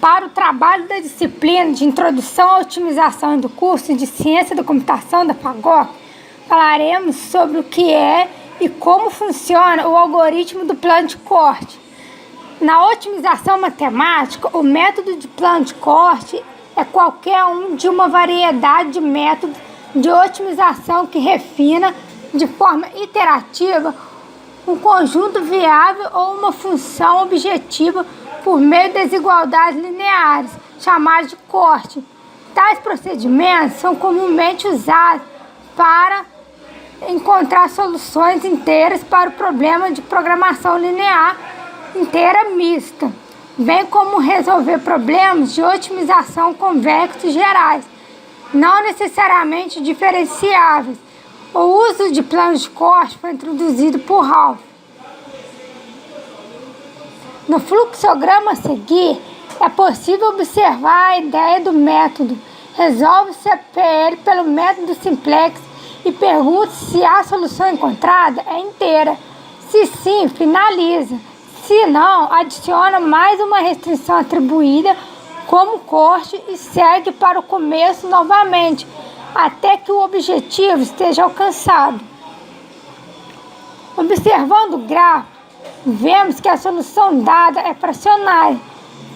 Para o trabalho da disciplina de Introdução à Otimização do curso de Ciência da Computação da FAGOC, falaremos sobre o que é e como funciona o algoritmo do plano de corte. Na otimização matemática, o método de plano de corte é qualquer um de uma variedade de métodos de otimização que refina de forma iterativa um conjunto viável ou uma função objetiva por meio de desigualdades lineares, chamadas de corte. Tais procedimentos são comumente usados para encontrar soluções inteiras para o problema de programação linear inteira mista, bem como resolver problemas de otimização convexos gerais, não necessariamente diferenciáveis. O uso de planos de corte foi introduzido por Ralph. No fluxograma a seguir, é possível observar a ideia do método. Resolve-se a PL pelo método simplex e pergunta se a solução encontrada é inteira. Se sim, finaliza. Se não, adiciona mais uma restrição atribuída como corte e segue para o começo novamente, até que o objetivo esteja alcançado. Observando o gráfico, vemos que a solução dada é fracionária.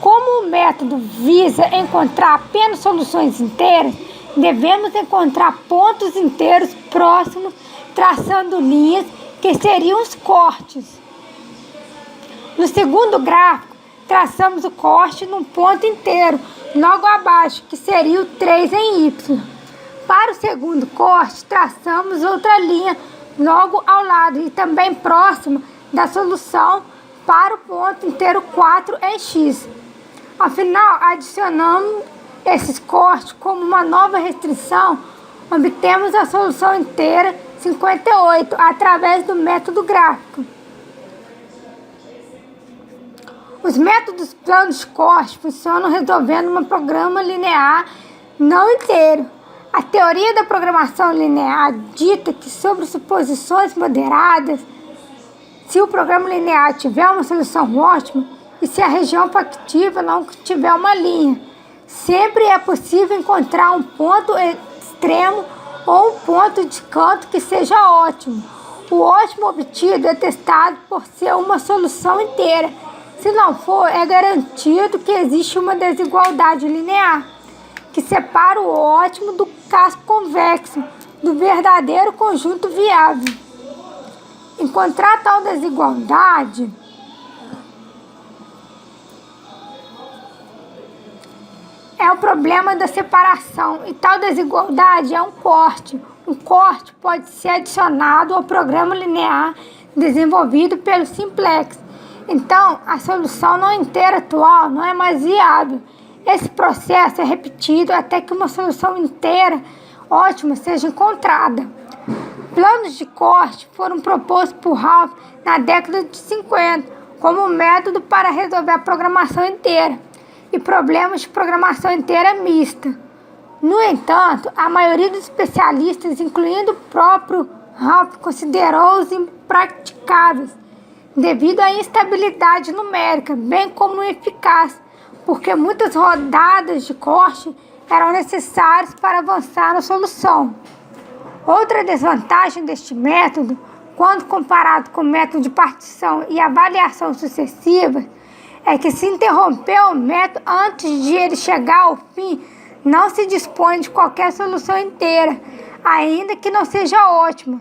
Como o método visa encontrar apenas soluções inteiras, devemos encontrar pontos inteiros próximos, traçando linhas que seriam os cortes. No segundo gráfico, traçamos o corte num ponto inteiro, logo abaixo, que seria o 3 em Y. Para o segundo corte, traçamos outra linha logo ao lado e também próxima da solução para o ponto inteiro 4 em X. Afinal, adicionando esses cortes como uma nova restrição, obtemos a solução inteira 58 através do método gráfico. Os métodos planos de corte funcionam resolvendo um programa linear não inteiro. A teoria da programação linear dita que, sobre suposições moderadas, se o programa linear tiver uma solução ótima e se a região factível não tiver uma linha, sempre é possível encontrar um ponto extremo ou um ponto de canto que seja ótimo. O ótimo obtido é testado por ser uma solução inteira. Se não for, é garantido que existe uma desigualdade linear que separa o ótimo do caso convexo, do verdadeiro conjunto viável. Encontrar tal desigualdade é o problema da separação, e tal desigualdade é um corte. Um corte pode ser adicionado ao programa linear desenvolvido pelo simplex. Então, a solução não inteira atual não é mais viável. Esse processo é repetido até que uma solução inteira ótima seja encontrada. Planos de corte foram propostos por Ralph na década de 50 como método para resolver a programação inteira e problemas de programação inteira mista. No entanto, a maioria dos especialistas, incluindo o próprio Ralph, considerou-os impraticáveis devido à instabilidade numérica, bem como ineficaz, porque muitas rodadas de corte eram necessárias para avançar na solução. Outra desvantagem deste método, quando comparado com o método de partição e avaliação sucessiva, é que se interromper o método antes de ele chegar ao fim, não se dispõe de qualquer solução inteira, ainda que não seja ótima.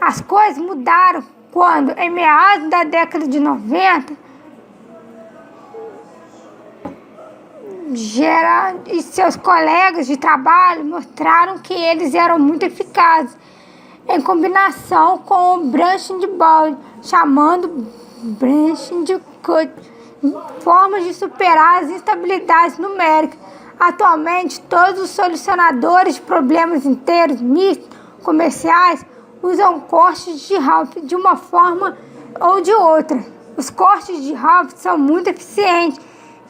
As coisas mudaram quando, em meados da década de 90, Gerard e seus colegas de trabalho mostraram que eles eram muito eficazes em combinação com o branching de Boolean, chamando branching de cut, formas de superar as instabilidades numéricas. Atualmente, todos os solucionadores de problemas inteiros mistos comerciais usam cortes de Ralph de uma forma ou de outra. Os cortes de Ralph são muito eficientes,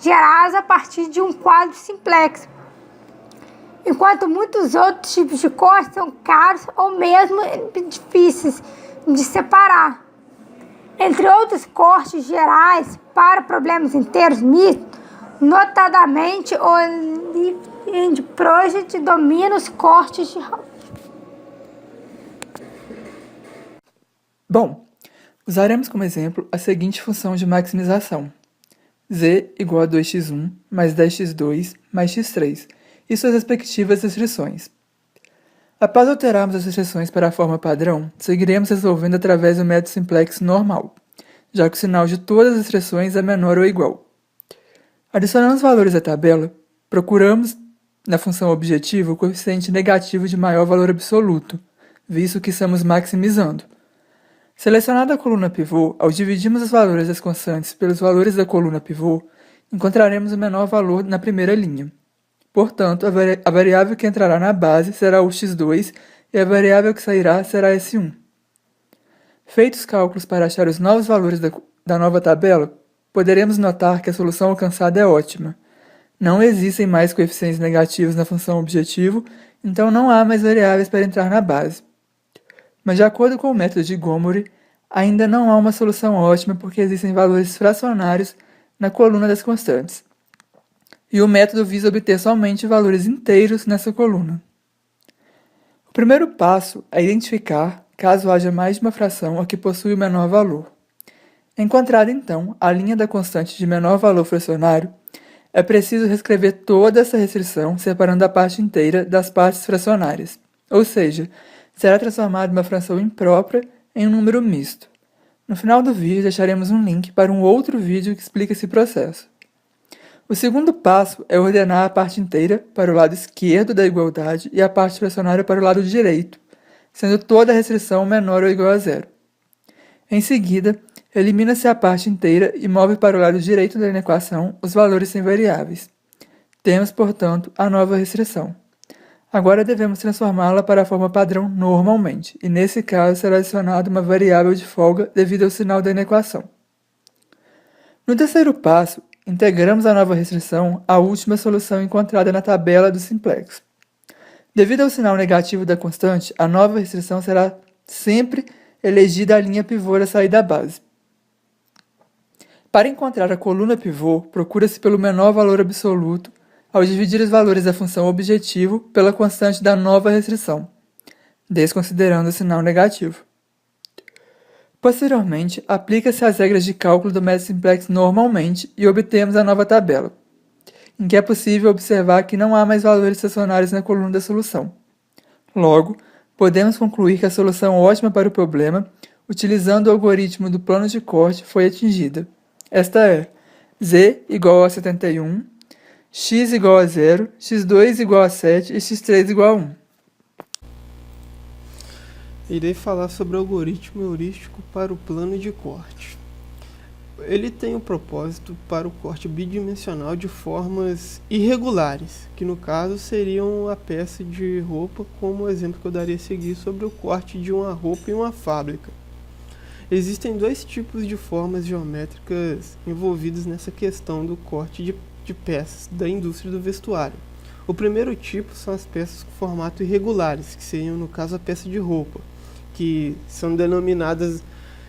gerados a partir de um quadro simplex, enquanto muitos outros tipos de cortes são caros ou mesmo difíceis de separar. Entre outros cortes gerais para problemas inteiros mistos, Notadamente, o Lift Project domina os cortes de Hopf. Bom, usaremos como exemplo a seguinte função de maximização: z igual a 2x1 mais 10x2 mais x3 e suas respectivas restrições. Após alterarmos as restrições para a forma padrão, seguiremos resolvendo através do método simplex normal, já que o sinal de todas as restrições é menor ou igual. Adicionando os valores à tabela, procuramos na função objetivo o coeficiente negativo de maior valor absoluto, visto que estamos maximizando. Selecionada a coluna pivô, ao dividirmos os valores das constantes pelos valores da coluna pivô, encontraremos o menor valor na primeira linha. Portanto, a variável que entrará na base será o x2 e a variável que sairá será S1. Feitos os cálculos para achar os novos valores da nova tabela, poderemos notar que a solução alcançada é ótima. Não existem mais coeficientes negativos na função objetivo, então não há mais variáveis para entrar na base. Mas de acordo com o método de Gomory, ainda não há uma solução ótima porque existem valores fracionários na coluna das constantes. E o método visa obter somente valores inteiros nessa coluna. O primeiro passo é identificar, caso haja mais de uma fração a que possui o menor valor. Encontrada então a linha da constante de menor valor fracionário, é preciso reescrever toda essa restrição separando a parte inteira das partes fracionárias, ou seja, será transformada uma fração imprópria em um número misto. No final do vídeo deixaremos um link para um outro vídeo que explica esse processo. O segundo passo é ordenar a parte inteira para o lado esquerdo da igualdade e a parte fracionária para o lado direito, sendo toda a restrição menor ou igual a zero. Em seguida, elimina-se a parte inteira e move para o lado direito da equação os valores sem variáveis. Temos, portanto, a nova restrição. Agora devemos transformá-la para a forma padrão normalmente, e nesse caso será adicionada uma variável de folga devido ao sinal da inequação. No terceiro passo, integramos a nova restrição à última solução encontrada na tabela do simplex. Devido ao sinal negativo da constante, a nova restrição será sempre elegida a linha pivô a sair da base. Para encontrar a coluna pivô, procura-se pelo menor valor absoluto ao dividir os valores da função objetivo pela constante da nova restrição, desconsiderando o sinal negativo. Posteriormente, aplica-se as regras de cálculo do método simplex normalmente e obtemos a nova tabela, em que é possível observar que não há mais valores estacionários na coluna da solução. Logo, podemos concluir que a solução ótima para o problema, utilizando o algoritmo do plano de corte, foi atingida. Esta é z igual a 71, x igual a 0, x2 igual a 7 e x3 igual a 1. Irei falar sobre o algoritmo heurístico para o plano de corte. Ele tem o propósito para o corte bidimensional de formas irregulares, que no caso seriam a peça de roupa, como o exemplo que eu daria a seguir sobre o corte de uma roupa em uma fábrica. Existem dois tipos de formas geométricas envolvidas nessa questão do corte de peças da indústria do vestuário. O primeiro tipo são as peças com formato irregulares, que seriam no caso a peça de roupa, que são denominadas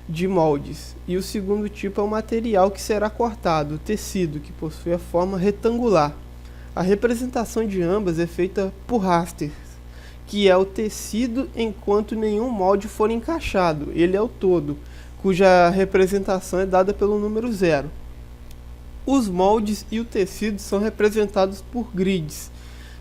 de moldes. E o segundo tipo é o material que será cortado, o tecido, que possui a forma retangular. A representação de ambas é feita por rasters, que é o tecido enquanto nenhum molde for encaixado. Ele é o todo, cuja representação é dada pelo número 0. Os moldes e o tecido são representados por grids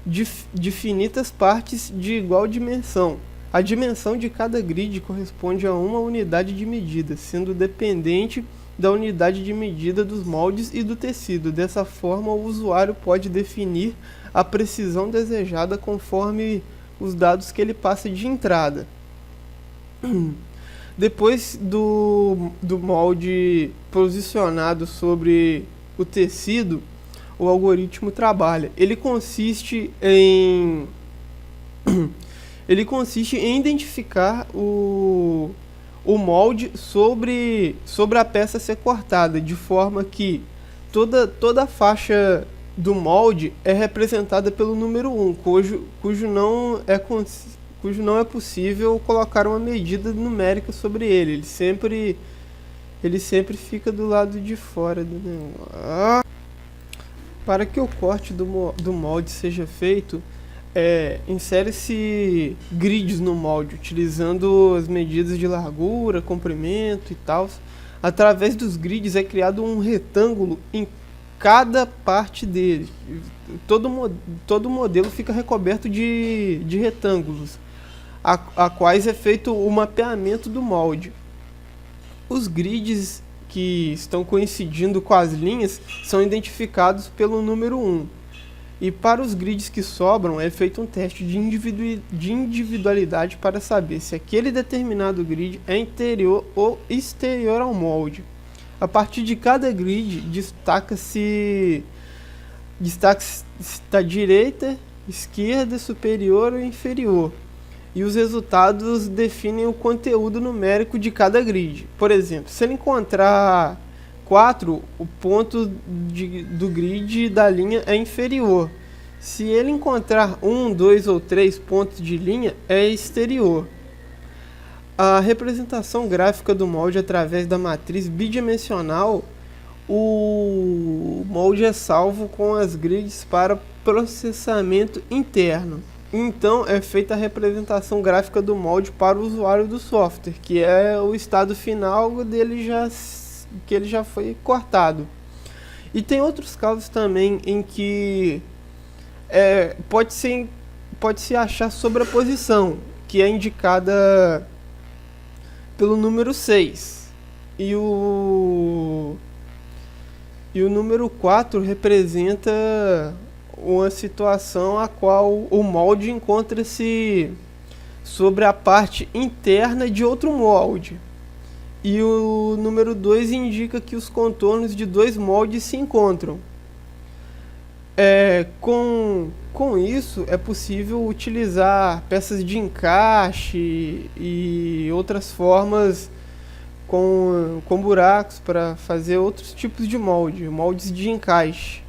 de finitas partes de igual dimensão. A dimensão de cada grid corresponde a uma unidade de medida, sendo dependente da unidade de medida dos moldes e do tecido. Dessa forma, o usuário pode definir a precisão desejada conforme os dados que ele passa de entrada. Depois do molde posicionado sobre o tecido, o algoritmo trabalha. Ele consiste em identificar o molde sobre a peça a ser cortada, de forma que toda a faixa do molde é representada pelo número 1, cujo não é possível colocar uma medida numérica sobre ele. Ele sempre fica do lado de fora do negócio. Para que o corte do molde seja feito, insere-se grids no molde, utilizando as medidas de largura, comprimento e tal. Através dos grids é criado um retângulo em cada parte dele. Todo modelo fica recoberto de retângulos, a quais é feito o mapeamento do molde. Os grids que estão coincidindo com as linhas são identificados pelo número 1. E para os grids que sobram, é feito um teste de individualidade para saber se aquele determinado grid é interior ou exterior ao molde. A partir de cada grid, destaca-se a direita, esquerda, superior ou inferior. E os resultados definem o conteúdo numérico de cada grid. Por exemplo, se ele encontrar 4, o ponto do grid da linha é inferior. Se ele encontrar 1, 2 ou 3 pontos de linha, é exterior. A representação gráfica do molde através da matriz bidimensional, o molde é salvo com as grids para processamento interno. Então é feita a representação gráfica do molde para o usuário do software, que é o estado final dele que ele já foi cortado. E tem outros casos também em que pode-se achar sobreposição, que é indicada pelo número 6. E o número 4 representa uma situação a qual o molde encontra-se sobre a parte interna de outro molde. E o número 2 indica que os contornos de 2 moldes se encontram. Com isso, é possível utilizar peças de encaixe e outras formas com buracos para fazer outros tipos de moldes de encaixe.